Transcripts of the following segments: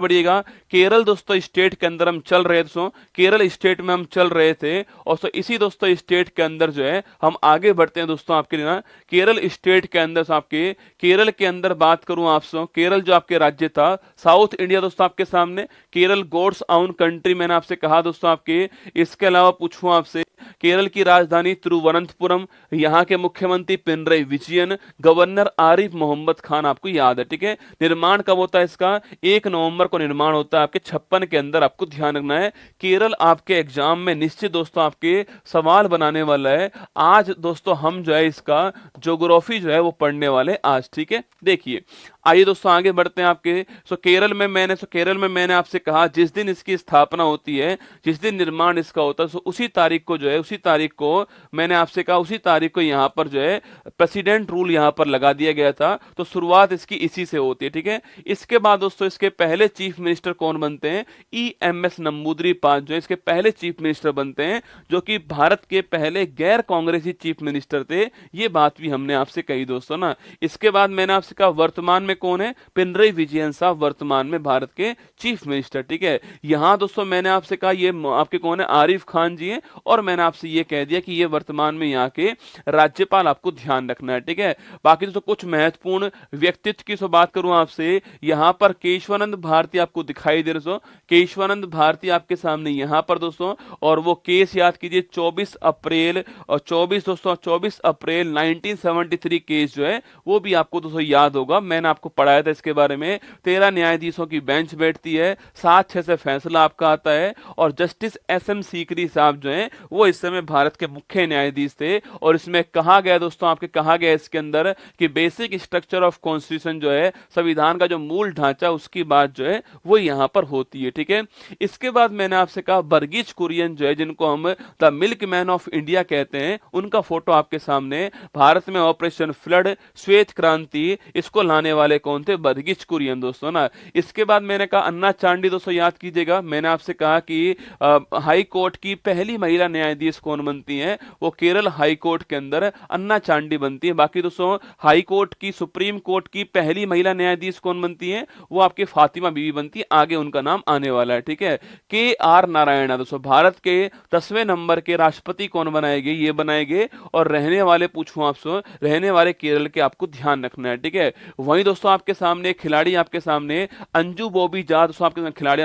बढ़िएगा। केरल दोस्तों स्टेट के अंदर हम चल रहे थे दोस्तों, केरल स्टेट में हम चल रहे थे और इसी दोस्तों स्टेट के अंदर जो है हम आगे बढ़ते हैं दोस्तों आपके लिए ना। केरल स्टेट के अंदर से आपके केरल के अंदर बात करूं आपसे, केरल जो आपके राज्य था, साउथ इंडिया दोस्तों आपके सामने, केरल गॉड्स ओन कंट्री मैंने आपसे कहा दोस्तों आपके। इसके अलावा पूछूं आपसे, केरल की राजधानी तिरुवनंतपुरम, यहाँ के मुख्यमंत्री पिनरई विजयन, गवर्नर आरिफ मोहम्मद खान आपको याद है, ठीक है। निर्माण कब होता है इसका? 1 नवंबर को निर्माण होता है आपके 56 के अंदर, आपको ध्यान रखना है। केरल आपके एग्जाम में निश्चित दोस्तों आपके सवाल बनाने वाला है। आज दोस्तों हम जो है इसका ज्योग्राफी जो है वो पढ़ने वाले आज, ठीक है। देखिए आइए दोस्तों आगे बढ़ते हैं आपके। केरल में मैंने आपसे कहा जिस दिन इसकी स्थापना होती है, जिस दिन निर्माण इसका होता है, उसी तारीख को जो है, उसी तारीख को मैंने आपसे कहा, उसी तारीख को यहाँ पर जो है प्रेसिडेंट रूल यहाँ पर लगा दिया गया था। तो शुरुआत इसकी इसी से होती है, ठीक है। इसके बाद दोस्तों इसके पहले चीफ मिनिस्टर कौन बनते हैं? EMS नंबूदरी-पाल जो है इसके पहले चीफ मिनिस्टर बनते हैं, जो कि भारत के पहले गैर कांग्रेसी चीफ मिनिस्टर थे। ये बात भी हमने आपसे कही दोस्तों ना। इसके बाद मैंने आपसे कहा वर्तमान में कौन है? पिनरई विजयन साहब वर्तमान में भारत के चीफ मिनिस्टर, ठीक है। यहाँ दोस्तों मैंने आपसे कहा ये आपके कौन है? आरिफ खान जी हैं। और मैंने आपसे ये कह दिया कि ये वर्तमान में यहाँ के राज्यपाल, आपको ध्यान रखना है, ठीक है। बाकी दोस्तों कुछ महत्वपूर्ण व्यक्तित्व की बात करूं आपसे, यहाँ पर केशवानंद भारती आपको दिखाई दे रहे हो, केशवानंद भारती आपके सामने यहाँ पर दोस्तों। और वो केस याद कीजिए 24 अप्रैल और 24 अप्रैल 1973 केस जो है वो भी आपको दोस्तों याद होगा, मैंने आपको पढ़ाया था इसके बारे में। 13 न्यायाधीशों की बेंच बैठती है, 7-6 से फैसला आपका आता है। और जस्टिस SM सीकरी साहब जो हैं वो इस समय भारत के मुख्य न्यायाधीश थे। और इसमें कहा गया दोस्तों आपके, कहा गया इसके अंदर कि बेसिक स्ट्रक्चर ऑफ कॉन्स्टिट्यूशन जो है, संविधान का जो मूल ढांचा, उसकी बात जो है वो यहाँ पर होती है, ठीक है। इसके बाद मैंने आपसे कहा वर्गीज कुरियन जो है, जिनको हम the milk man of India कहते हैं, उनका फोटो आपके सामने। भारत में ऑपरेशन फ्लड, श्वेत क्रांति, इसको लाने वाले कौन थे? वर्गीज कुरियन दोस्तों ना। इसके बाद मैंने कहा अन्ना चांडी दोस्तों याद कीजिएगा, मैंने आपसे कहा कि हाई कोर्ट की पहली महिला न्यायाधीश कौन बनती हैं? वो केरल हाई कोर्ट के अंदर अन्ना चांडी बनती है। बाकी दोस्तों हाई कोर्ट की, सुप्रीम कोर्ट की पहली महिला न्यायाधीश कौन बनती है? वो आपकी फातिमा बीवी बनती है, आगे उनका नाम आने वाला है, ठीक है। KR नारायण दोस्तों भारत के 10वें नंबर के राष्ट्रपति कौन बनाएंगे? ये बनाएंगे। और रहने वाले पूछूं आपसे, रहने वाले केरल के, आपको ध्यान रखना है, ठीक है। वहीं दोस्तों आपके सामने खिलाड़ी, आपके सामने अंजू बॉबी जॉर्ज दोस्तों, आपके खिलाड़ी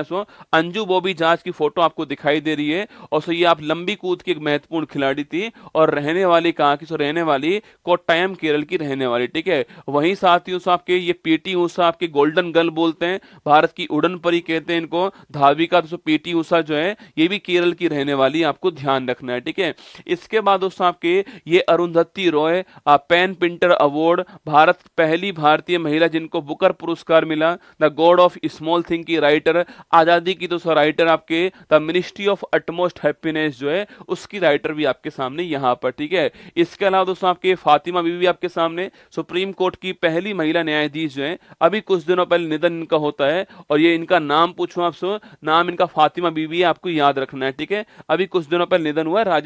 अंजू बॉबी जॉर्ज की फोटो आपको दिखाई दे रही है। और ये आप लंबी कूद की एक महत्वपूर्ण खिलाड़ी थी और रहने वाली कहाँ की? रहने वाली कोट्टायम केरल की रहने वाली, ठीक है। वहीं साथियों से आपके ये PT ऊषा आपके गोल्डन गर्ल बोलते हैं, भारत की उड़न परी कहते हैं इनको, धाविका दोस्तों PT ऊषा जो है ये भी केरल की रहने वाली, आपको ध्यान रखना है, ठीक है। इसके बाद दोस्तों आपके ये Arundhati Roy pen Pinter award, Bharat पहली भारतीय महिला जिनको बुकर पुरस्कार मिला। The god of small thing की राइटर, आजादी की दोस्तों राइटर आपके, the ministry of utmost happiness जो है उसकी राइटर भी आपके सामने यहाँ पर, ठीक है। इसके अलावा दोस्तों आपके फातिमा बीवी आपके सामने, सुप्रीम कोर्ट की पहली महिला न्यायाधीश जो है, अभी कुछ दिनों पहले निधन इनका होता है। और ये इनका नाम पूछूं आपसे, नाम इनका फातिमा बीवी है, आपको याद रखना है, ठीक है। अभी कुछ दिनों पहले निधन हुआ है,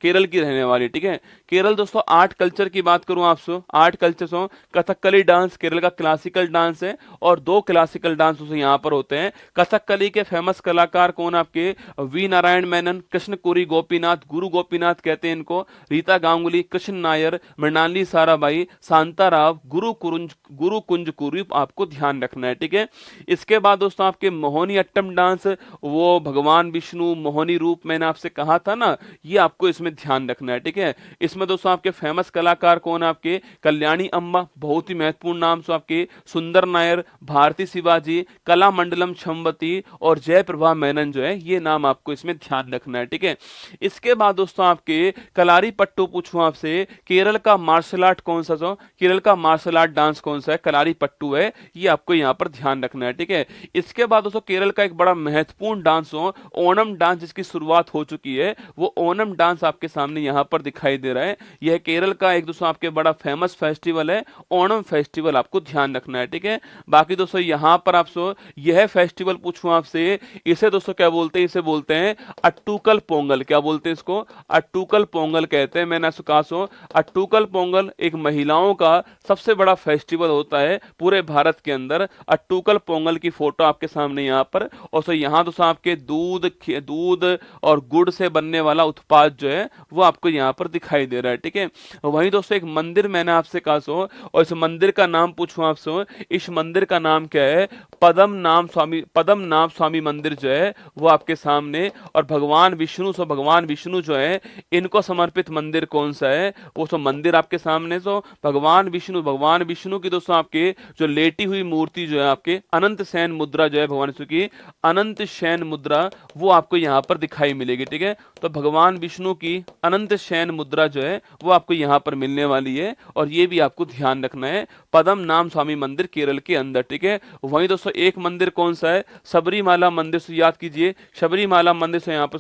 केरल की रहने वाली, ठीक है। केरल दोस्तों आर्ट कल्चर की बात करूं आपसे, art culture so Kathakali dance Kerala का क्लासिकल डांस है। और 2 क्लासिकल डांस यहाँ पर होते हैं। कथकली के फेमस कलाकार कौन? आपके V नारायण मेनन, कृष्ण कुरी गोपीनाथ, गुरु गोपीनाथ कहते हैं इनको, रीता गांगुली, कृष्ण नायर, मृणाली साराभाई, शांता राव, गुरु कुंज कुरी, आपको ध्यान रखना है, ठीक है। इसके बाद दोस्तों आपके मोहिनी अट्टम डांस, वो भगवान विष्णु मोहिनी रूप मैंने आपसे कहा था ना, ये आपको इसमें ध्यान रखना है, ठीक है। इसमें दोस्तों आपके फेमस कलाकार कौन? आपके कल्याणी अम्मा, बहुत ही महत्वपूर्ण नाम सो आपके, सुंदर नायर, भारती शिवाजी, कला मंडलम छमवती और जयप्रभा मेनन जो है, ये नाम आपको इसमें ध्यान रखना है, ठीक है। इसके बाद दोस्तों आपके कलारी पट्टू पूछूं आपसे, केरल का मार्शल आर्ट कौन सा? केरल का मार्शल आर्ट डांस कौन सा है? कलारी पट्टू है, ये आपको यहाँ पर ध्यान रखना है, ठीक है। इसके बाद दोस्तों केरल का एक बड़ा महत्वपूर्ण डांस हो ओणम डांस, जिसकी शुरुआत हो चुकी है, वो ओणम डांस आपके सामने यहाँ पर दिखाई दे रहा है। यह केरल का एक दोस्तों आपके बड़ा फेमस फेस्टिवल है, ओणम फेस्टिवल, आपको ध्यान रखना है, ठीक है। बाकी दोस्तों यहाँ पर आपसे यह फेस्टिवल पूछूं आपसे, इसे दोस्तों क्या बोलते हैं, इसे बोलते हैं अट्टूकल पोंगल। क्या बोलते हैं इसको? अट्टूकल पोंगल कहते हैं। मैंने कहा सो अट्टूकल पोंगल एक महिलाओं का सबसे बड़ा फेस्टिवल होता है पूरे भारत के अंदर। अट्टूकल पोंगल की फोटो आपके सामने यहाँ पर, और सो यहाँ दोस्तों आपके दूध और गुड़ से बनने वाला उत्पाद जो है वो आपको यहाँ पर दिखाई दे रहा है, ठीक है। वहीं दोस्तों एक मंदिर मैंने आपसे कहा सो, और इस मंदिर का नाम पूछूं आपसे, इस मंदिर का नाम क्या है? पद्मनाभ स्वामी मंदिर जो है वो आपके सामने। और भगवान विष्णु जो है इनको समर्पित मंदिर कौन सा है? वो सो मंदिर आपके सामने। सो भगवान विष्णु की दोस्तों आपके जो लेटी हुई मूर्ति जो है आपके अनंत शयन मुद्रा जो है, भगवान विष्णु की अनंत शयन मुद्रा वो आपको यहाँ पर दिखाई मिलेगी, ठीक है। तो भगवान विष्णु की अनंत शयन मुद्रा जो है वो आपको यहाँ पर मिलने वाली है, और ये भी आपको ध्यान रखना है। पद्मनाभ स्वामी मंदिर केरल के अंदर, ठीक है। वहीं दोस्तों एक मंदिर कौन सा है? सबरीमाला मंदिर से याद कीजिए, सबरीमाला मंदिर से यहाँ पर।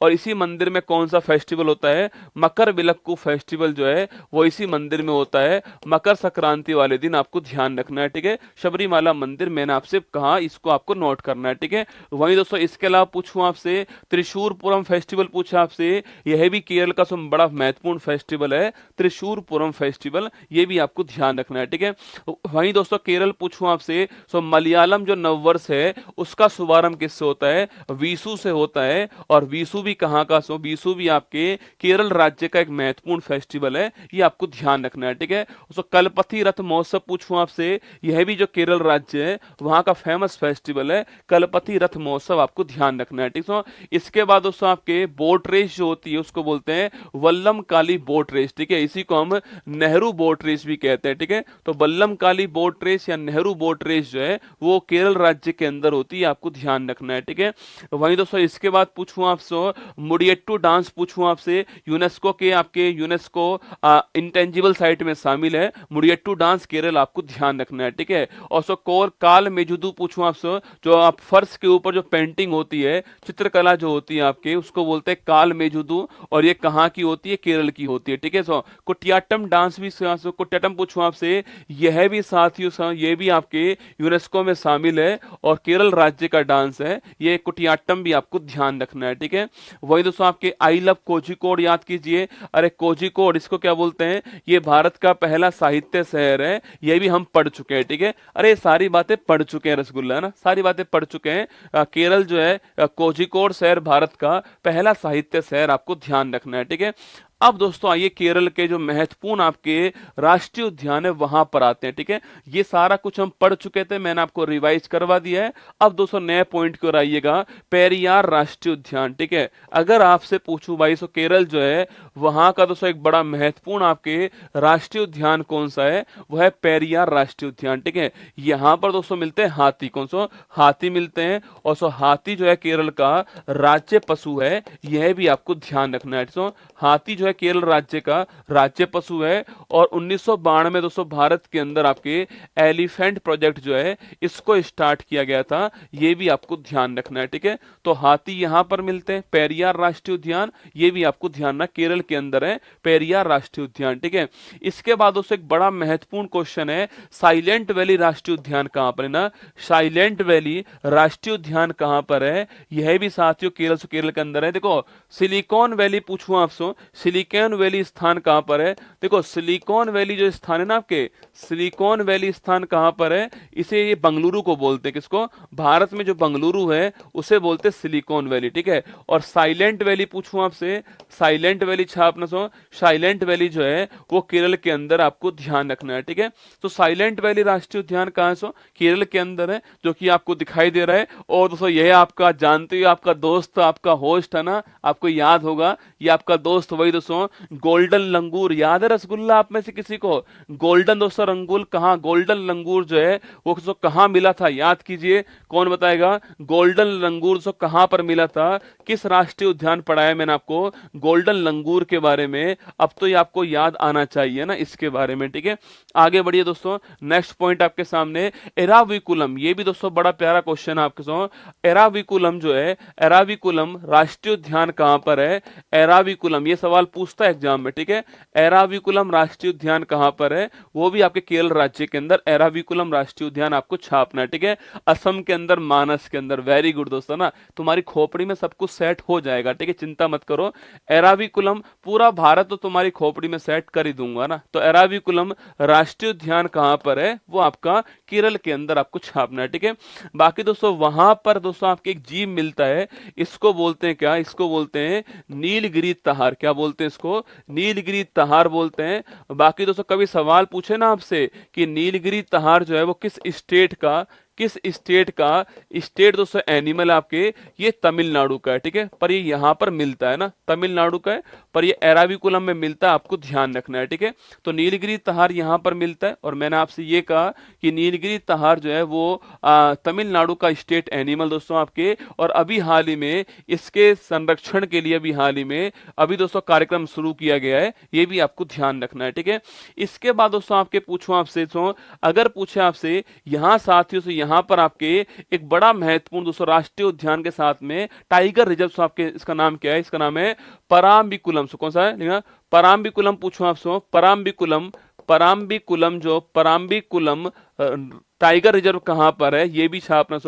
और इसी मंदिर में कौन सा फेस्टिवल होता है? मकर विलक्कू फेस्टिवल जो है वो इसी मंदिर में होता है, मकर संक्रांति वाले दिन। आपको ध्यान रखना है, ठीक है। सबरीमाला मंदिर मैंने आपसे कहा, इसको आपको नोट करना है, ठीक है। वहीं दोस्तों इसके अलावा पूछूं आपसे त्रिशूरपुरम फेस्टिवल पूछा आपसे, यह भी केरल का बड़ा महत्वपूर्ण फेस्टिवल है, त्रिशूरपुरम फेस्टिवल, ये भी आपको ध्यान रखना है, ठीक है। वहीं दोस्तों केरल पूछूं आपसे, सो मलयालम जो नववर्ष है उसका शुभारंभ किससे होता है? विशु से होता है। और विशु भी कहाँ का? सो विशु भी आपके केरल राज्य का एक महत्वपूर्ण फेस्टिवल है, ये आपको ध्यान रखना है, ठीक है। सो कलपति रथ महोत्सव पूछूं आपसे, यह भी जो केरल राज्य है वहां का फेमस फेस्टिवल है, कलपति रथ महोत्सव, आपको ध्यान रखना है, ठीक है। इसके बाद दोस्तों आपके बोट रेस जो होती है उसको बोलते हैं वल्लम काली बोट रेस, ठीक है। इसी को हम नेहरू बोट रेस भी कहते हैं, ठीक है। तो वल्लम काली बोट रेस या नेहरू बोट रेस जो है वो केरल राज्य के अंदर होती है, आपको ध्यान रखना है, ठीक है। वहीं दोस्तों इसके बाद पूछूं आपसे मुडियट्टू डांस पूछूं आपसे, यूनेस्को के आपके यूनेस्को इंटेंजिबल साइट में शामिल है मुडियट्टू डांस केरल, आपको ध्यान रखना है, ठीक है। और सो कोर काल मेजुदू पूछूं आपसे, जो आप फर्श के ऊपर जो पेंटिंग होती है, चित्रकला जो होती है आपके, उसको बोलते हैं काल मेजुदू, और ये कहाँ की होती है? केरल की होती है, ठीक है। सो कुटियाट्टम डांस भी, कुटियाट्टम पूछूं आपसे, यह भी साथियों ये भी आपके यूनेस्को में शामिल है और केरल राज्य का डांस है, ये कुटियाट्टम भी आपको ध्यान रखना है, ठीक है। वही दोस्तों आपके आई लव कोझिकोड याद कीजिए। अरे कोझिकोड इसको क्या बोलते हैं? ये भारत का पहला साहित्य शहर है, ये भी हम पढ़ चुके हैं, ठीक है। अरे सारी बातें पढ़ चुके हैं रसगुल्ला, है ना, सारी बातें पढ़ चुके हैं। केरल जो है कोझिकोड शहर भारत का पहला साहित्य शहर, आपको ध्यान रखना है, ठीक है। अब दोस्तों आइए केरल के जो महत्वपूर्ण आपके राष्ट्रीय उद्यान है वहां पर आते हैं, ठीक है। ये सारा कुछ हम पढ़ चुके थे, मैंने आपको रिवाइज करवा दिया है। अब दोस्तों नए पॉइंट की ओर आइएगा, पेरियार राष्ट्रीय उद्यान, ठीक है। अगर आपसे पूछूं भाई सो केरल जो है वहां का दोस्तों एक बड़ा महत्वपूर्ण आपके राष्ट्रीय उद्यान कौन सा है? वह है पेरियार राष्ट्रीय उद्यान, ठीक है। यहाँ पर दोस्तों मिलते हैं हाथी, कौन सो? हाथी मिलते हैं। और सो हाथी जो है केरल का राज्य पशु है, यह भी आपको ध्यान रखना है। सो हाथी जो केरल राज्य का राज्य पशु है। और 1992 में दोस्तों भारत के अंदर आपके एलिफेंट प्रोजेक्ट जो है इसको स्टार्ट किया गया था, ये भी आपको ध्यान रखना है, ठीक है। तो हाथी यहां पर मिलते हैं, पेरियार राष्ट्रीय उद्यान, ये भी आपको ध्यान रखना, केरल के अंदर है पेरियार राष्ट्रीय उद्यान, ठीक है। इसके बाद दोस्तों एक बड़ा महत्वपूर्ण क्वेश्चन है, साइलेंट वैली राष्ट्रीय उद्यान कहां पर है? ना, साइलेंट वैली राष्ट्रीय उद्यान कहां पर है? यह भी साथियों केरल के अंदर है। देखो सिलिकॉन वैली पूछूं आपसे, सिलिकॉन वैली स्थान कहां पर है? देखो सिलिकॉन वैली जो स्थान है ना आपके, सिलिकॉन वैली स्थान कहां पर है? इसे ये बंगलुरु को बोलते हैं, किसको? भारत में जो बंगलुरु है उसे बोलते हैं सिलिकॉन वैली, ठीक है। और साइलेंट वैली पूछूं आपसे, साइलेंट वैली छापना सो, साइलेंट वैली जो है वो केरल के अंदर, आपको ध्यान रखना है, ठीक है। तो साइलेंट वैली राष्ट्रीय उद्यान कहां सो? केरल के अंदर है, जो कि आपको दिखाई दे रहा है। और दोस्तों यह आपका जानते हो, आपका दोस्त, आपका होस्ट है ना, आपको याद होगा, ये आपका दोस्त वही दोस्तों गोल्डन लंगूर, याद है रसगुल्ला आप में से किसी को? गोल्डन दोस्तों रंगूल कहां, गोल्डन लंगूर जो है वो कहां मिला था? याद कीजिए, कौन बताएगा? गोल्डन लंगूर जो कहां पर मिला था, किस राष्ट्रीय उद्यान पढ़ाया मैंने आपको गोल्डन लंगूर के बारे में? अब तो ये आपको याद आना चाहिए ना इसके बारे में, ठीक है। आगे बढ़िए दोस्तों, नेक्स्ट पॉइंट आपके सामने एराविकुलम, ये भी दोस्तों बड़ा प्यारा क्वेश्चन है आपके सामने। एराविकुलम जो है, एराविकुलम राष्ट्रीय उद्यान कहां पर है? एराविकुलम, ये सवाल पूछता है एग्जाम में, ठीक है। एराविकुलम राष्ट्रीय उद्यान कहाँ पर है, वो भी आपके केरल राज्य के अंदर एराविकुलम राष्ट्रीय उद्यान आपको छापना है, ठीक है। असम के अंदर, मानस के अंदर। वेरी गुड दोस्तों ना, तुम्हारी खोपड़ी में सब कुछ सेट हो जाएगा, ठीक है, चिंता मत करो। एराविकुलम पूरा भारत तो तुम्हारी खोपड़ी में सेट कर ही दूंगा ना। तो एराविकुलम राष्ट्रीय उद्यान कहाँ पर है, वो आपका केरल के अंदर आपको छापना है, ठीक है। बाकी दोस्तों वहां पर दोस्तों आपके एक जीव मिलता है, इसको बोलते हैं क्या, इसको बोलते हैं नीलगिरी तहार। क्या बोलते हैं इसको, नीलगिरी तहार बोलते हैं। बाकी दोस्तों कभी सवाल पूछे ना आपसे कि नीलगिरी तहार जो है वो किस स्टेट का, किस स्टेट का, स्टेट दोस्तों एनिमल आपके ये तमिलनाडु का है, ठीक है। पर ये यहां पर मिलता है ना, तमिलनाडु का है, पर ये एराविकुलम में मिलता है, आपको ध्यान रखना है, ठीक है। तो नीलगिरी तहार यहां पर मिलता है, और मैंने आपसे ये कहा कि नीलगिरी तहार जो है वो तमिलनाडु का स्टेट एनिमल दोस्तों आपके। और अभी हाल ही में इसके संरक्षण के लिए अभी हाल ही में अभी दोस्तों कार्यक्रम शुरू किया गया है, ये भी आपको ध्यान रखना है, ठीक है। इसके बाद दोस्तों आपके पूछूं आपसे, तो अगर पूछे आपसे यहां साथियों से, यहां पर आपके एक बड़ा महत्वपूर्ण दोस्तों राष्ट्रीय उद्यान के साथ में टाइगर रिजर्व आपके, इसका नाम क्या है, इसका नाम है पराम्बिकुलम। कौन सा है, लिखना पराम्बिकुलम। पूछूं आपसे पराम्बिकुलम, पराम्बिकुलम जो पराम्बिकुलम टाइगर रिजर्व कहां पर है, ये भी छापना।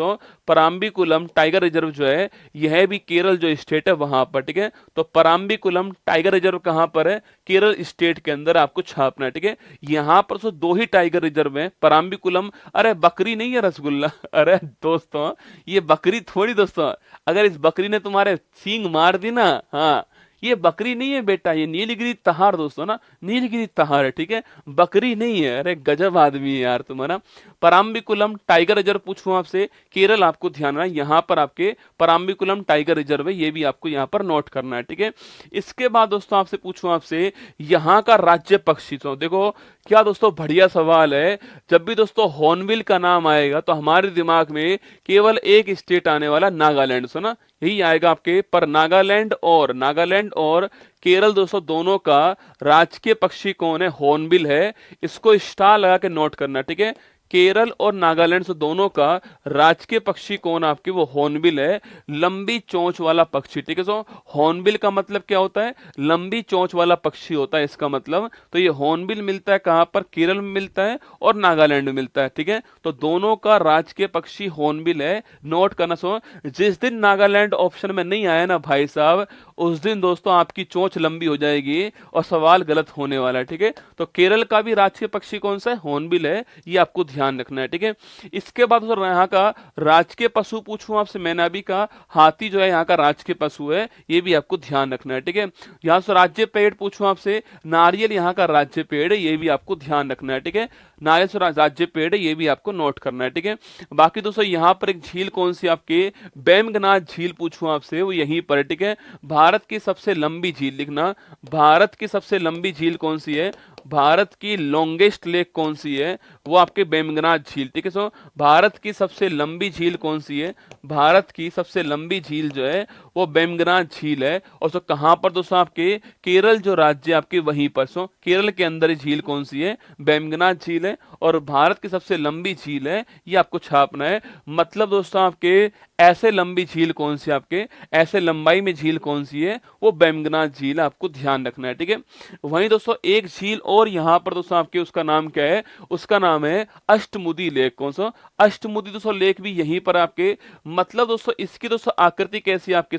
पराम्बिकुलम टाइगर रिजर्व जो है यह भी केरल जो स्टेट है वहां पर, ठीक है। तो पराम्बिकुलम टाइगर रिजर्व कहां पर है, केरल स्टेट के अंदर आपको छापना है, ठीक है। यहां पर दो ही टाइगर रिजर्व है, पराम्बिकुलम। अरे बकरी नहीं है रसगुल्ला, अरे दोस्तों ये बकरी थोड़ी दोस्तों, अगर इस बकरी ने तुम्हारे सींग मार दी ना, हाँ ये बकरी नहीं है बेटा, ये नीलगिरी तहार दोस्तों ना, नीलगिरी तहार है, ठीक है, बकरी नहीं है। अरे गजब आदमी है यार तुम्हारा। पराम्बिकुलम टाइगर रिजर्व पूछूं आपसे, केरल आपको ध्यान रखना, यहां पर आपके पराम्बिकुलम टाइगर रिजर्व है, ये भी आपको यहां पर नोट करना है, ठीक है। इसके बाद दोस्तों आपसे पूछूं आपसे यहां का राज्य पक्षी। तो देखो क्या दोस्तों बढ़िया सवाल है। जब भी दोस्तों हॉर्नबिल का नाम आएगा तो हमारे दिमाग में केवल एक स्टेट आने वाला, नागालैंड। सुना, यही आएगा आपके। पर नागालैंड और केरल दोस्तों दोनों का राजकीय पक्षी कौन है, हॉर्नबिल है। इसको स्टार लगा के नोट करना, ठीक है। केरल और नागालैंड से दोनों का राजकीय पक्षी कौन आपके, वो हॉर्नबिल है, लंबी चोंच वाला पक्षी, ठीक है। हॉर्नबिल का मतलब क्या होता है, लंबी चोंच वाला पक्षी होता है इसका मतलब। तो ये हॉर्नबिल मिलता है कहां पर, केरल में मिलता है और नागालैंड में मिलता है, ठीक है। तो दोनों का राजकीय पक्षी हॉर्नबिल है, नोट करना। जिस दिन नागालैंड ऑप्शन में नहीं आया ना भाई साहब, उस दिन दोस्तों आपकी चोंच लंबी हो जाएगी और सवाल गलत होने वाला है, ठीक है। तो केरल का भी राजकीय पक्षी कौन सा है, हॉर्नबिल है, ये आपको ध्यान रखना है, ठीक है। इसके बाद यहाँ का राजकीय पशु पूछूं आपसे, मैंने अभी कहा हाथी जो है यहाँ का राजकीय पशु है, ये भी आपको ध्यान रखना है, ठीक है। यहाँ से राज्य पेड़ पूछूं आपसे, नारियल यहाँ का राज्य पेड़ है, ये भी आपको ध्यान रखना है, ठीक है। नारियल से राज्य पेड़ है, ये भी आपको नोट करना है, ठीक है। बाकी दोस्तों यहाँ पर एक झील कौन सी आपके, बेमगनाथ झील पूछूं आपसे, वो यहीं पर है, ठीक है। भारत की सबसे लंबी झील, लिखना भारत की सबसे लंबी झील कौन सी है, भारत की लॉन्गेस्ट लेक कौन सी है, वो आपके बेमगनाथ झील, ठीक है। भारत की सबसे लंबी झील कौन सी है, भारत की सबसे लंबी झील जो है वो बेमगनाथ झील है। और कहां पर दोस्तों आपके, केरल जो राज्य आपके वहीं पर। केरल के अंदर झील कौन सी है, बेमगनाथ झील है, और भारत की सबसे लंबी झील है, ये आपको छापना है। मतलब दोस्तों आपके ऐसे लंबी झील कौन सी, आपके ऐसे लंबाई में झील कौन सी है, वो बेमगनाथ झील, आपको ध्यान रखना है, ठीक है। वहीं दोस्तों एक झील और यहां पर दोस्तों आपके, उसका नाम क्या है, उसका नाम है अष्टमुदी लेक। कौन सा, अष्टमुदी दोस्तों लेक भी यहीं पर आपके। मतलब दोस्तों इसकी दोस्तों आकृति कैसी है आपके,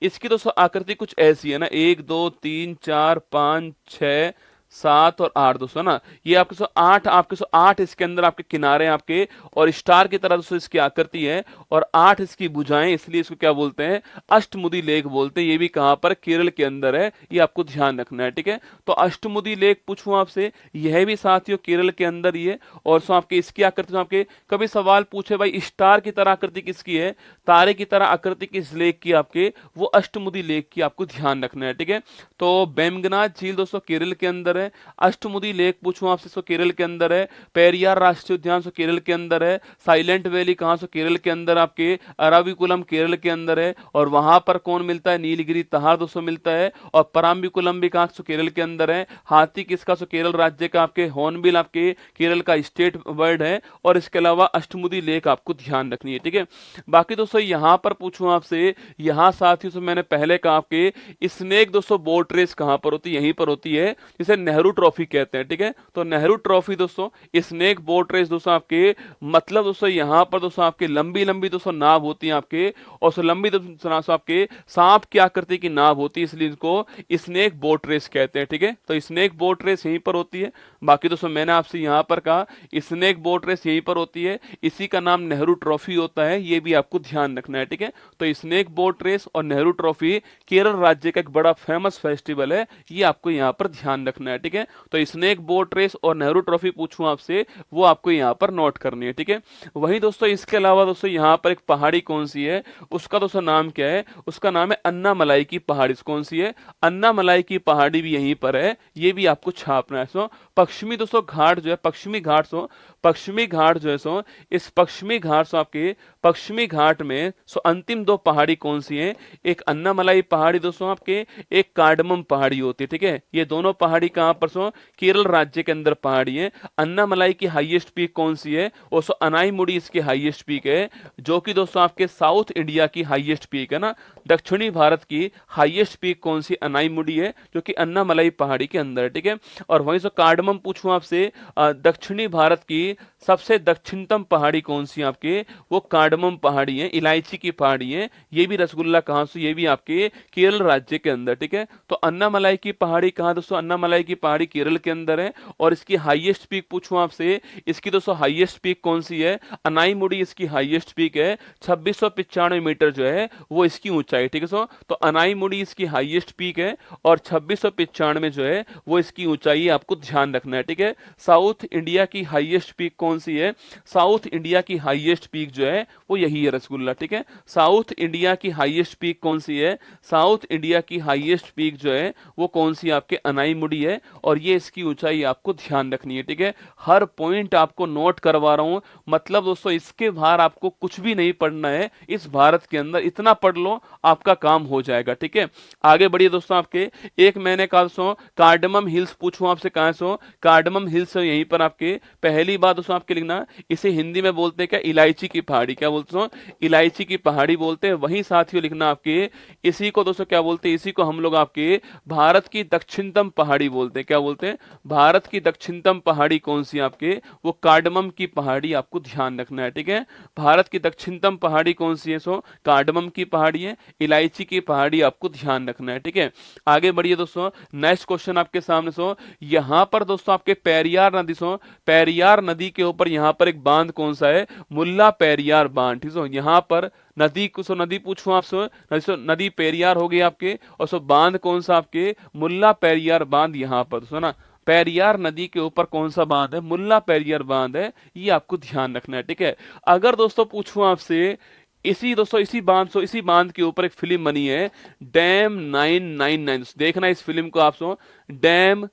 इसकी दोस्तों आकृति कुछ ऐसी है ना, 1 2 3 4 5 6 7 और 8 दोस्तों ना, ये आपके 8, आपके 8 इसके अंदर आपके किनारे आपके, और स्टार की तरह दोस्तों इसकी आकृति है, और 8 इसकी भुजाएं, इसलिए इसको क्या बोलते हैं, अष्टमुदी लेक बोलते हैं। ये भी कहां पर, केरल के अंदर है, ये आपको ध्यान रखना है, ठीक है। तो अष्टमुदी लेक पूछूं आपसे, यह भी साथियों केरल के अंदर ही है। और आपके इसकी आकृति, आपके कभी सवाल पूछे भाई स्टार की तरह आकृति किसकी है, तारे की तरह आकृति किस लेक की आपके, वो अष्टमुदी लेक की, आपको ध्यान रखना है, ठीक है। तो बेमगनाथ झील दोस्तों केरल के अंदर है, है। अष्टमुदी लेक पूछूं आपसे सो केरल के अंदर है। पेरियार राष्ट्रीय उद्यान सो केरल के अंदर है। साइलेंट वैली कहाँ सो केरल के अंदर आपके अराविकुलम केरल के अंदर है। और वहां पर कौन मिलता है, नीलगिरी तहार दोस्तों मिलता है। और पराम्बिकुलम भी कहाँ सो केरल के अंदर है। हाथी किसका सो केरल राज्य का आपके हॉर्नबिल आपके केरल का स्टेट बर्ड है। और इसके अलावा अष्टमुदी लेक आपको ध्यान रखनी है, ठीक है। बाकी दोस्तों यहां पर पूछूं आपसे, यहां साथियों से मैंने पहले कहा आपके स्नेक दोस्तों बोट रेस कहां पर होती है, यहीं पर होती है, जिसे नेहरू ट्रॉफी कहते हैं, ठीक है। तो नेहरू ट्रॉफी दोस्तों स्नेक बोट रेस दोस्तों आपके मतलब दोस्तों यहां पर दोस्तों आपके लंबी लंबी दोस्तों नाव होती है आपके, और सो लंबी दोस्तों आपके सांप की आकृति की नाव होती है, इसलिए इसको स्नेक बोट रेस कहते हैं, ठीक है। तो स्नेक बोट रेस यहीं पर होती है। बाकी दोस्तों मैंने आपसे यहां पर कहा स्नेक बोट रेस यहीं पर होती है, इसी का नाम नेहरू ट्रॉफी होता है, ये भी आपको ध्यान रखना है, ठीक है। तो स्नेक बोट रेस और नेहरू ट्रॉफी केरल राज्य का एक बड़ा फेमस फेस्टिवल है, ये आपको यहाँ पर ध्यान रखना है, ठीक है। तो स्नेक बोट रेस और नेहरू ट्रॉफी पूछूं आपसे, वो आपको यहाँ पर नोट करनी है, ठीक है। वहीं दोस्तों इसके अलावा दोस्तों यहाँ पर एक पहाड़ी कौन सी है, उसका दोस्तों नाम क्या है, उसका नाम है अन्नामलाई की पहाड़ी। कौन सी है, अन्नामलाई की पहाड़ी भी यहीं पर है, ये भी आपको छापना है। सो पश्चिमी दोस्तों घाट जो है, पश्चिमी घाट जो है सो इस पश्चिमी घाट सो आपके पश्चिमी घाट में सो अंतिम दो पहाड़ी कौन सी हैं, एक अन्नामलाई पहाड़ी दोस्तों आपके, एक कार्डमम पहाड़ी होती है, ठीक है। ये दोनों पहाड़ी कहां पर सो, केरल राज्य के अंदर पहाड़ी है। अन्नामलाई की हाईएस्ट पीक कौन सी है, वो सो अनाईमुडी इसकी हाईएस्ट पीक है, जो कि दोस्तों आपके साउथ इंडिया की हाईएस्ट पीक है ना। दक्षिणी भारत की हाईएस्ट पीक कौन सी, अनाईमुडी है, जो कि अन्नामलाई पहाड़ी के अंदर है, ठीक है। और वहीं सो कार्डमम पूछूं आपसे, दक्षिणी भारत की सबसे दक्षिणतम पहाड़ी कौन सी आपके, वो कार्डमम पहाड़ी है, इलायची की पहाड़ी है। ये भी रसगुल्ला कहां से, ये भी आपके केरल राज्य के अंदर, ठीक है। तो अन्नामलाई की पहाड़ी कहां दोस्तों, अन्नामलाई की पहाड़ी केरल के अंदर है। और इसकी हाईएस्ट पीक पूछूं आपसे, इसकी दोस्तों हाईएस्ट पीक कौन सी है, अनाईमुडी इसकी हाईएस्ट पीक है, 2695 मीटर जो है वो इसकी ऊंचाई, ठीक है। सो तो अनाईमुडी इसकी हाईएस्ट पीक है और 2695 जो है वो इसकी ऊंचाई, आपको ध्यान रखना है, ठीक है। साउथ इंडिया की हाईएस्ट पीक कौन सी है, साउथ इंडिया की हाईएस्ट पीक जो है वो यही है, रसगुल्ला, ठीक है। साउथ इंडिया की हाईएस्ट पीक कौन सी है, साउथ इंडिया की हाईएस्ट पीक जो है वो कौन सी, आपके अनाईमुडी है, और ये इसकी ऊंचाई आपको ध्यान रखनी है, ठीक है। हर पॉइंट आपको नोट करवा रहा हूं, मतलब दोस्तों इसके बाहर आपको कुछ भी नहीं पढ़ना है, इस भारत के अंदर इतना पढ़ लो आपका काम हो जाएगा, ठीक है। आगे बढ़िए दोस्तों, आपके एक मैंने कहा दोस्तों कार्डमम हिल्स पूछूं आपसे, कहां से, कार्डमम हिल्स यहीं पर आपके। पहली बात दोस्तों आपके लिखना, इसे हिंदी में बोलते हैं क्या, इलायची की पहाड़ी, क्या बोलते हो, इलायची की पहाड़ी बोलते हैं। वहीं साथियों लिखना आपके, इसी को दोस्तों क्या बोलते हैं, इसी को हम लोग आपके भारत की दक्षिणतम पहाड़ी बोलते हैं, क्या बोलते हैं, भारत की दक्षिणतम पहाड़ी कौन सी आपके, वो कार्डमम की पहाड़ी, आपको ध्यान रखना है, ठीक है। भारत की दक्षिणतम पहाड़ी कौन सी है, सो कार्डमम की पहाड़ी है, इलायची की पहाड़ी, आपको ध्यान रखना है, ठीक है। आगे बढ़िए दोस्तों, नेक्स्ट क्वेश्चन आपके सामने सो, यहां पर दोस्तों आपके पेरियार नदी सो, पेरियार नदी के ऊपर यहां पर एक बांध कौन सा है, मुल्ला पेरियार बांध, ठीक है। यहां पर नदी को सो नदी पूछूं आपसे, नदी पेरियार हो गई आपके, और सो बांध कौन सा आपके, मुल्ला पेरियार बांध, यहां पर सुना पेरियार नदी के ऊपर कौन सा बांध है, मुल्ला पेरियार बांध है, ये आपको ध्यान रखना है, ठीक है। अगर दोस्तों पूछूं आपसे, इसी बांध के ऊपर एक फिल्म बनी है डैम 999, देखना इस फिल्म को आप सो, डैम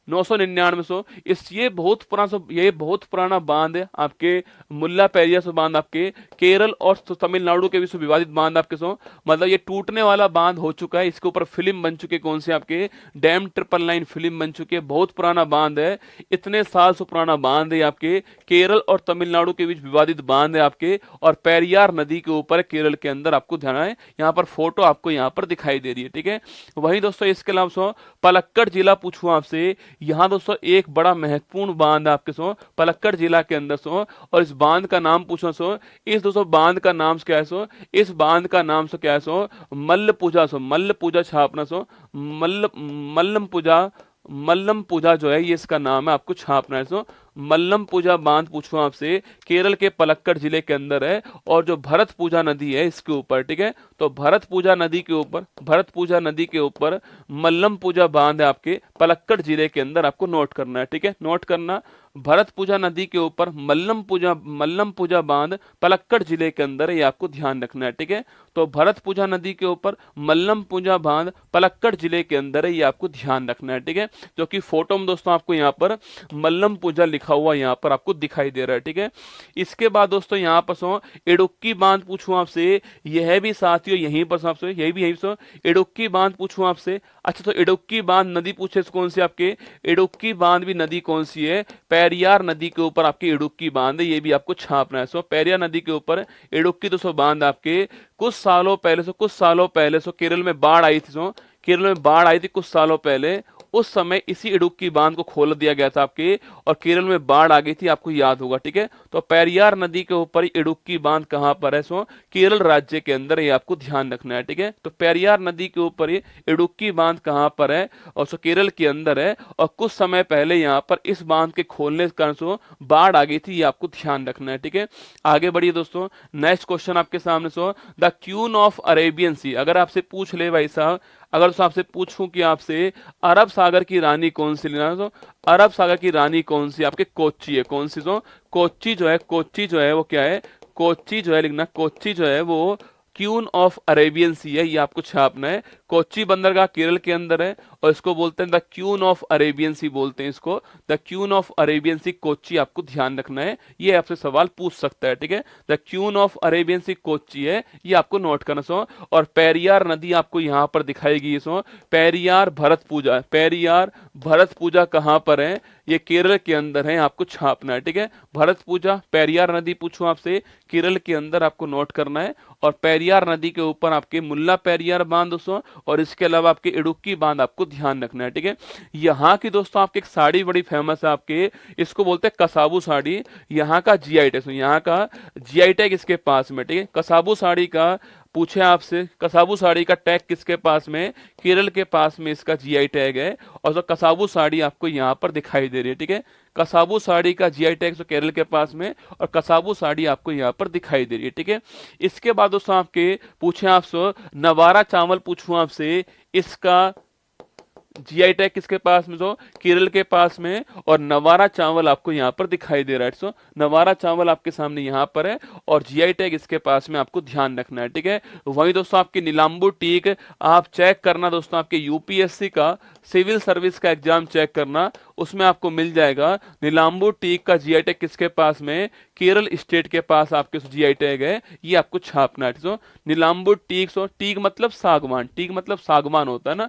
999 सो, ये बहुत पुराना बांध है आपके, मुल्ला पेरियार सो बांध आपके केरल और तमिलनाडु के बीच विवादित बांध आपके सो, मतलब ये टूटने वाला बांध हो चुका है, इसके ऊपर फिल्म बन चुकी है, कौन सी आपके डैम 999 फिल्म बन चुकी है, बहुत पुराना बांध है, इतने साल से पुराना बांध है आपके, केरल और तमिलनाडु के बीच विवादित बांध है आपके, और पेरियार नदी के ऊपर केरल के अंदर, आपको ध्यान है, यहाँ पर फोटो आपको यहाँ पर दिखाई दे रही है, ठीक है। वहीं दोस्तों इसके अलावा सो पलक्कड़ जिला पूछूं आपसे, यहां दोस्तों एक बड़ा महत्वपूर्ण बांध आपके सो पलक्कड़ जिला के अंदर सो, और इस बांध का नाम पूछो सो, इस दोस्तों बांध का नाम क्या है सो, इस बांध का नाम सो क्या है सो, मल्ल पूजा सो, मल्ल पूजा छापना सो, मल्लम पूजा जो है ये इसका नाम है, आपको छापना है सो, मल्लम पूजा बांध पूछूं आपसे, केरल के पलक्कड़ जिले के अंदर है, और जो भरत पूजा नदी है इसके ऊपर, ठीक है। तो भरत पूजा नदी के ऊपर, भरत पूजा नदी के ऊपर मल्लम पूजा बांध है आपके पलक्कड़ जिले के अंदर, आपको नोट करना है, ठीक है, नोट करना। भरत पूजा नदी के ऊपर मल्लम पूजा बांध पलक्कड़ जिले के अंदर है, ये आपको ध्यान रखना है, ठीक है। तो भरत पूजा नदी के ऊपर मल्लम पूजा बांध पलक्कड़ जिले के अंदर है, ये आपको ध्यान रखना है, ठीक है। जो कि फोटो में दोस्तों आपको यहाँ पर मल्लम पूजा लिखा हुआ यहाँ पर आपको दिखाई दे रहा है, ठीक है। इसके बाद दोस्तों यहाँ पर सो इडुक्की बांध पूछूं आपसे, यह भी साथियों यहीं पर आपसे, यही भी यहीं सो इडुक्की बांध पूछूं आपसे। अच्छा, तो इडुक्की बांध नदी पूछे कौन सी आपके, इडुक्की बांध भी नदी कौन सी है, पेरियार नदी के ऊपर आपकी इडुक्की बांध है, ये भी आपको छापना है। सो पेरियार नदी के ऊपर इडुक्की दोस्तों बांध आपके कुछ सालों पहले सो केरल में बाढ़ आई थी, सो केरल में बाढ़ आई थी कुछ सालों पहले, उस समय इसी इडुक्की बांध को खोल दिया गया था आपके, और केरल में बाढ़ आ गई थी, आपको याद होगा, ठीक है। तो पेरियार नदी के ऊपर इडुक्की बांध कहां पर है, सो केरल राज्य के अंदर, ये आपको ध्यान रखना है, ठीक है। तो पेरियार नदी के ऊपर इडुक्की बांध कहां पर है, और सो केरल के अंदर है, और कुछ समय पहले यहाँ पर इस बांध के खोलने के कारण सो बाढ़ आ गई थी, ये आपको ध्यान रखना है, ठीक है। आगे बढ़िए दोस्तों, नेक्स्ट क्वेश्चन आपके सामने so the queen of Arabian sea, अगर आपसे पूछ ले भाई साहब, अगर तो आपसे पूछूं कि आपसे अरब सागर की रानी कौन सी लेना, तो अरब सागर की रानी कौन सी आपके कोच्चि है, कौन सी, तो कोच्चि जो है वो क्या है, कोच्चि जो है लिखना, कोच्चि जो है वो क्वीन ऑफ अरेबियन सी है, ये आपको छापना है। कोच्चि बंदरगाह केरल के अंदर है, और इसको बोलते हैं द क्वीन ऑफ अरेबियन सी बोलते हैं इसको, द क्वीन ऑफ अरेबियन सी कोच्चि, आपको ध्यान रखना है, ये आपसे सवाल पूछ सकता है, ठीक है। द क्वीन ऑफ अरेबियन सी कोच्चि है, ये आपको नोट करना सो। और पेरियार नदी आपको यहाँ पर दिखाएगी सो, पेरियार भरत पूजा, पेरियार भरत पूजा कहाँ पर है, ये केरल के अंदर है, आपको छापना है, ठीक है। भरत पूजा पेरियार नदी पूछूं आपसे, केरल के अंदर आपको नोट करना है। और पेरियार नदी के ऊपर आपके मुल्ला पेरियार बांध दोस्तों, और इसके अलावा आपके इडुक्की बांध आपको ध्यान रखना है, ठीक है। यहाँ की दोस्तों आपकी एक साड़ी बड़ी फेमस है आपके, इसको बोलते हैं कसाबू साड़ी, यहाँ का जीआई टैग, यहाँ का जीआई टैग इसके पास में, ठीक है। कसाबू साड़ी का पूछे आपसे, कसाबू साड़ी का टैग किसके पास में, केरल के पास में इसका जीआई टैग है, और तो कसाबू साड़ी आपको यहाँ पर दिखाई दे रही है, ठीक है। कसाबू साड़ी का जीआई टैग तो केरल के पास में, और कसाबू साड़ी आपको यहाँ पर दिखाई दे रही है, ठीक है। इसके बाद दोस्तों आपके पूछे आपसे नवारा चावल पूछूं आपसे, इसका जीआई टैग किसके पास में, तो केरल के पास में, और नवारा चावल आपको यहाँ पर दिखाई दे रहा है। सो नवारा चावल आपके सामने यहाँ पर है, और जीआई टैग इसके पास में, आपको ध्यान रखना है, ठीक है। वहीं दोस्तों आपकी नीलांबू टीक आप चेक करना दोस्तों, आपके यूपीएससी का सिविल सर्विस का एग्जाम चेक करना, उसमें आपको मिल जाएगा नीलांबू टीक का जीआई टैग किसके पास में, केरल स्टेट के पास आपके जीआई टैग है, ये आपको छापना है। सो नीलांबू टीक, सो टीक मतलब सागवान, टीक मतलब सागवान होता है ना,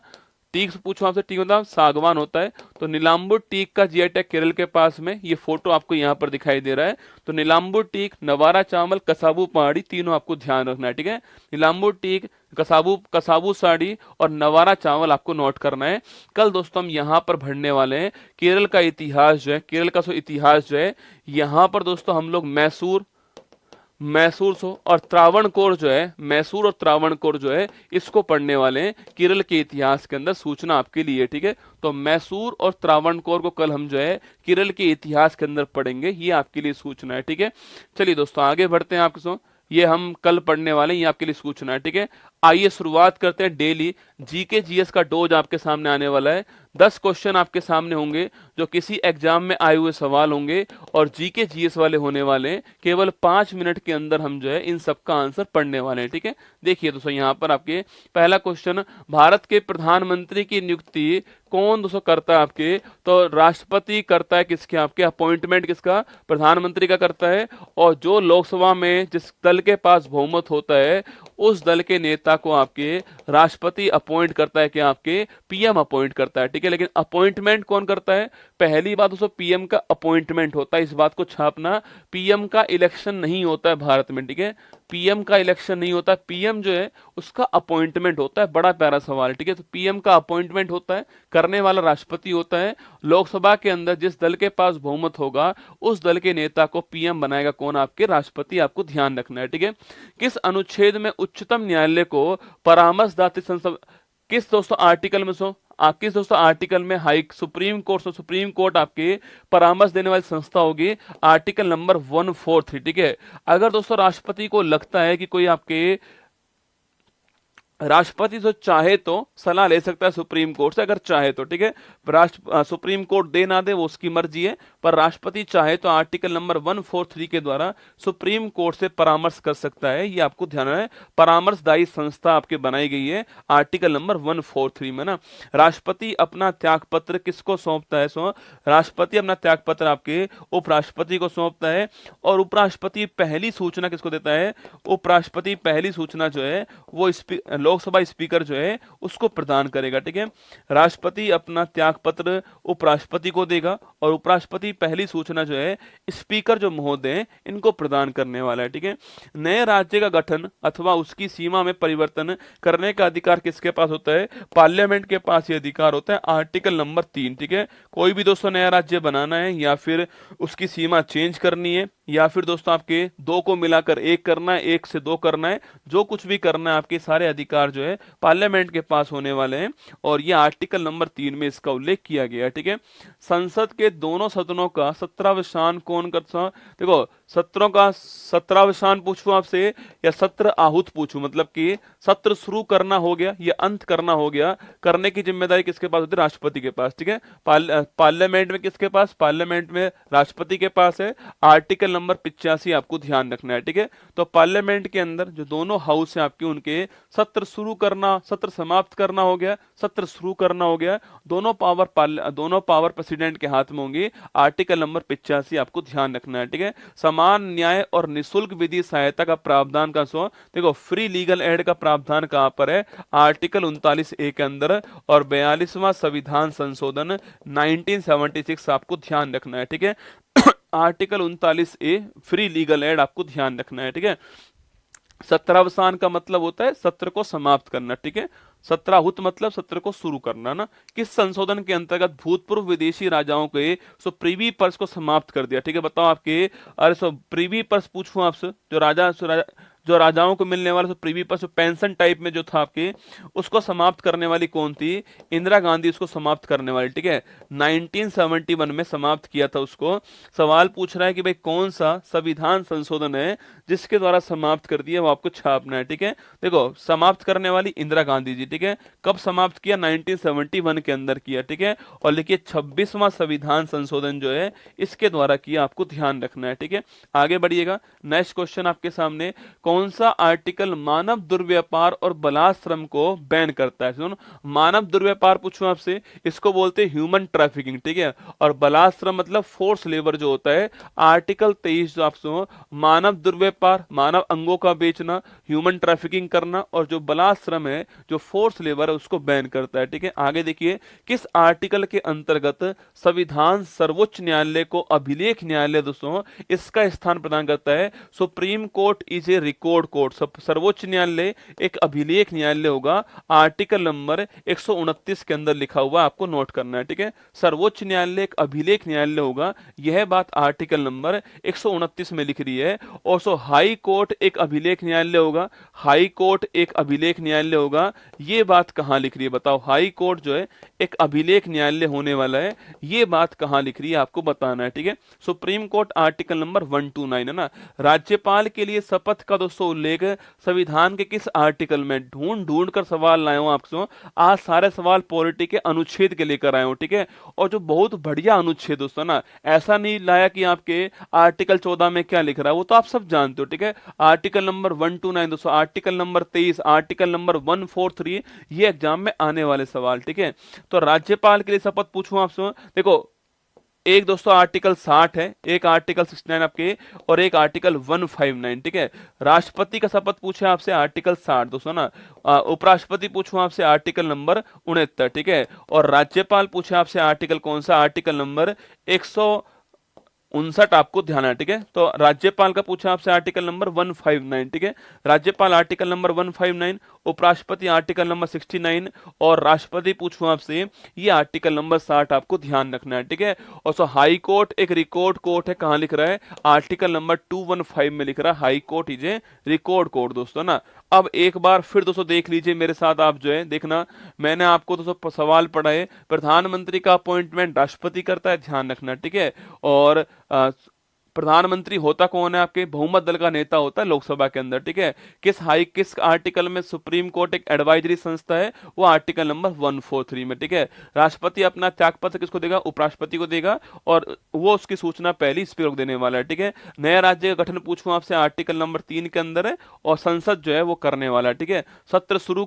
टीक पूछो आपसे, टीक मतलब सागवान होता है। तो नीलांबू टीक का जीआई टैग केरल के पास में, ये फोटो आपको यहाँ पर दिखाई दे रहा है। तो नीलांबू टीक, नवारा चावल, कसाबू पहाड़ी, तीनों आपको ध्यान रखना है, ठीक है। नीलांबू टीक, कसाबू साड़ी और नवारा चावल आपको नोट करना है। कल दोस्तों हम यहाँ पर पढ़ने वाले हैं केरल का इतिहास जो है, केरल का इतिहास जो है, यहाँ पर दोस्तों हम लोग मैसूर और त्रावणकोर जो है, मैसूर और त्रावणकोर जो है, इसको पढ़ने वाले हैं केरल के इतिहास के अंदर, सूचना आपके लिए, ठीक है। तो मैसूर और त्रावणकोर को कल हम जो है केरल के इतिहास के अंदर पढ़ेंगे, ये आपके लिए सूचना है, ठीक है। चलिए दोस्तों आगे बढ़ते हैं, आपके ये हम कल पढ़ने वाले हैं, ये आपके लिए सूचना है, ठीक है। आइए शुरुआत करते हैं डेली जीके जीएस का डोज आपके सामने आने वाला है। 10 क्वेश्चन आपके सामने होंगे जो किसी एग्जाम में आए हुए सवाल होंगे, और जीके जीएस वाले होने वाले हैं। केवल 5 मिनट के अंदर हम जो है इन सब का आंसर पढ़ने वाले हैं, ठीक है। देखिए दोस्तों यहाँ पर आपके पहला क्वेश्चन, भारत के प्रधानमंत्री की नियुक्ति कौन दोस्तों करता है आपके, तो राष्ट्रपति करता है, किसके आपके अपॉइंटमेंट किसका, प्रधानमंत्री का करता है। और जो लोकसभा में जिस दल के पास बहुमत होता है, उस दल के नेता को आपके राष्ट्रपति अपॉइंट करता है, कि आपके पीएम अपॉइंट करता है, ठीक है। लेकिन अपॉइंटमेंट कौन करता है, पहली बात दोस्तों पीएम का अपॉइंटमेंट होता है, इस बात को छापना। पीएम का इलेक्शन नहीं होता है भारत में, ठीक है। पीएम का इलेक्शन नहीं होता, पीएम जो है उसका अपॉइंटमेंट होता है। बड़ा प्यारा सवाल, ठीक है। तो पीएम का अपॉइंटमेंट होता है, करने वाला राष्ट्रपति होता है। लोकसभा के अंदर जिस दल के पास बहुमत होगा, उस दल के नेता को पीएम बनाएगा कौन, आपके राष्ट्रपति, आपको ध्यान रखना है, ठीक है। किस अनुच्छेद में उच्चतम न्यायालय को परामर्शदात्री संसद, किस दोस्तों आर्टिकल में किस दोस्तों आर्टिकल में हाई सुप्रीम कोर्ट आपके परामर्श देने वाली संस्था होगी, आर्टिकल नंबर 143, ठीक है। अगर दोस्तों राष्ट्रपति को लगता है कि कोई आपके राष्ट्रपति तो चाहे तो सलाह ले सकता है सुप्रीम कोर्ट से, अगर चाहे तो, ठीक है। सुप्रीम कोर्ट दे ना दे वो उसकी मर्जी है, पर राष्ट्रपति चाहे तो आर्टिकल नंबर 143 के द्वारा सुप्रीम कोर्ट से परामर्श कर सकता है। ये आपको ध्यान है, परामर्शदायी संस्था आपके बनाई गई है आर्टिकल नंबर 143 में ना। राष्ट्रपति अपना त्याग पत्र किसको सौंपता है? राष्ट्रपति अपना त्याग पत्र आपके उपराष्ट्रपति को सौंपता है, और उपराष्ट्रपति पहली सूचना किसको देता है? उपराष्ट्रपति पहली सूचना जो है वो लोकसभा स्पीकर जो है उसको प्रदान करेगा, ठीक है। राष्ट्रपति अपना त्याग पत्र उपराष्ट्रपति को देगा, और उपराष्ट्रपति पहली सूचना जो है स्पीकर जो महोदय इनको प्रदान करने वाला है, ठीक है। नए राज्य का गठन अथवा उसकी सीमा में परिवर्तन करने का अधिकार किसके पास होता है? पार्लियामेंट के पास ये अधिकार होता है, आर्टिकल नंबर 3, ठीक है। कोई भी दोस्तों नया राज्य बनाना है, या फिर उसकी सीमा चेंज करनी है, या फिर दोस्तों आपके दो को मिलाकर एक करना है, एक से दो करना है, जो कुछ भी करना है, आपके सारे अधिकार जो है पार्लियामेंट के पास होने वाले हैं, और ये आर्टिकल नंबर 3 में इसका उल्लेख किया गया है, ठीक है। संसद के दोनों सदनों का 17वां कौन करता? देखो, सत्रों का 17वां पूछूं आपसे या सत्र आहूत पूछूं, मतलब कि सत्र शुरू करना हो गया या अंत करना हो गया, करने की जिम्मेदारी किसके पास होती है? राष्ट्रपति के पास, ठीक है। पार्लियामेंट में किसके पास? पार्लियामेंट में राष्ट्रपति के पास है। आर्टिकल नंबर 85 आपको ध्यान रखना है, ठीक है। तो पार्लियामेंट के अंदर जो दोनों हाउस है आपके, उनके सत्र शुरू करना, सत्र समाप्त करना हो गया, सत्र शुरू करना हो गया, दोनों पावर प्रेसिडेंट के हाथ में होंगी। आर्टिकल नंबर 85 आपको ध्यान रखना है, ठीक है। समान न्याय और निशुल्क विधि सहायता का प्रावधान का देखो फ्री लीगल एड का प्रावधान कहां पर है? आर्टिकल 39A के अंदर, और 42वां संविधान संशोधन 1976 आपको ध्यान रखना है, ठीक है। Article 39A free legal aid आपको ध्यान रखना है, ठीक है। सत्रावसान का मतलब होता है सत्र को समाप्त करना, ठीक है। सत्राहुत मतलब सत्र को शुरू करना ना। किस संशोधन के अंतर्गत भूतपूर्व विदेशी राजाओं के प्रीवी पर्स को समाप्त कर दिया, ठीक है। बताओ आपके, अरे प्रीवी पर्स पूछूं आपसे, जो राजाओं को मिलने वाला प्रीवी पर्स, पेंशन टाइप में जो था आपके, उसको समाप्त करने वाली कौन थी? इंदिरा गांधी उसको समाप्त करने वाली, ठीक है। 1971 में समाप्त किया था उसको। सवाल पूछ रहा है कि भाई कौन सा संविधान संशोधन है जिसके द्वारा समाप्त कर दिया, वो आपको छापना है, ठीक है। देखो, समाप्त करने वाली इंदिरा गांधी जी, ठीक है। कब समाप्त किया? 1971 के अंदर किया, ठीक है। और लिखिए 26वां संविधान संशोधन जो है इसके द्वारा किया, आपको ध्यान रखना है, ठीक है। आगे बढ़िएगा। नेक्स्ट क्वेश्चन आपके सामने, कौन सा आर्टिकल मानव दुर्व्यापार और बलात्श्रम को बैन करता है? सुनो, मानव दुर्व्यापार पूछूं आपसे, इसको बोलते हैं ह्यूमन ट्रैफिकिंग, ठीक है। और बलात्श्रम मतलब फोर्स लेबर जो होता है। आर्टिकल 23 जो आप सुनो, मानव दुर्व्यापार, मानव अंगों का बेचना, ह्यूमन ट्रैफिकिंग करना, और जो बलात्श्रम है, जो फोर्स लेबर है, उसको बैन करता है, ठीक है। आगे देखिए, किस आर्टिकल के अंतर्गत संविधान सर्वोच्च न्यायालय को अभिलेख न्यायालय दोस्तों इसका स्थान प्रदान करता है? Supreme court is a record court. सर्वोच्च न्यायालय एक अभिलेख न्यायालय होगा। आर्टिकल नंबर 129 के अंदर लिखा हुआ, आपको नोट करना है, ठीक है। सर्वोच्च न्यायालय एक अभिलेख न्यायालय होगा, यह बात आर्टिकल नंबर 129 में लिख रही है। और हाई कोर्ट एक अभिलेख न्यायालय होगा, हाई कोर्ट एक अभिलेख न्यायालय होगा, ये बात कहां लिख रही है? बताओ, हाई कोर्ट जो है एक अभिलेख न्यायालय होने वाला है, ये बात कहां लिख रही है आपको बताना है, ठीक है। सुप्रीम कोर्ट आर्टिकल नंबर 129 है ना। राज्यपाल के लिए शपथ का दोस्तों उल्लेख संविधान के किस आर्टिकल में? ढूंढ कर सवाल लाए हूं आपसे, आज सारे सवाल पॉलिटी के अनुच्छेद के लेकर आए हूं, ठीक है। और जो बहुत बढ़िया अनुच्छेद दोस्तों ना, ऐसा नहीं लाया कि आपके आर्टिकल 14 में क्या लिख रहा है, वो तो आप सब जानते हो, ठीक है। आर्टिकल नंबर 129 दोस्तों, आर्टिकल नंबर 23, आर्टिकल नंबर 143, ये एग्जाम में आने वाले सवाल, ठीक है। तो राज्यपाल के लिए शपथ पूछूं आपसे, देखो एक दोस्तों आर्टिकल 60 है, एक आर्टिकल 69 आपके, और एक आर्टिकल 159, ठीक है। राष्ट्रपति का शपथ पूछे आपसे आर्टिकल 60 दोस्तों ना। उपराष्ट्रपति पूछूं आपसे आर्टिकल नंबर 69, ठीक है। और राज्यपाल पूछे आपसे आर्टिकल कौन सा? आर्टिकल नंबर 100 59 आपको ध्यान है, ठीक है। तो राज्यपाल का पूछा आपसे आर्टिकल नंबर 159, ठीक है। राज्यपाल आर्टिकल नंबर 159, उपराष्ट्रपति आर्टिकल नंबर 69 और राष्ट्रपति पूछूं आपसे ये आर्टिकल नंबर 60 आपको ध्यान रखना है, ठीक है। और सो हाई कोर्ट एक रिकॉर्ड कोर्ट है, कहां लिख रहा है, आर्टिकल नंबर 215 में लिख रहा है high court is a record court दोस्तों ना। अब एक बार फिर दोस्तों देख लीजिए मेरे साथ, आप जो है देखना, मैंने आपको दोस्तों सवाल पढ़ा है, प्रधानमंत्री का अपॉइंटमेंट राष्ट्रपति करता है, ध्यान रखना, ठीक है। और प्रधानमंत्री होता कौन है, आपके बहुमत दल का नेता होता है लोकसभा के अंदर, ठीक है। किस आर्टिकल में सुप्रीम कोर्ट एक एडवाइजरी संस्था है, वो आर्टिकल नंबर 143 में, ठीक है। राष्ट्रपति अपना त्यागपत्र किसको देगा, उपराष्ट्रपति को देगा, और वो उसकी सूचना पहली स्पीकर को देने वाला है, ठीक है। नया राज्य का गठन पूछूं आपसे आर्टिकल नंबर 3 के अंदर है, और संसद जो है वो करने वाला है, ठीक है। सत्र शुरू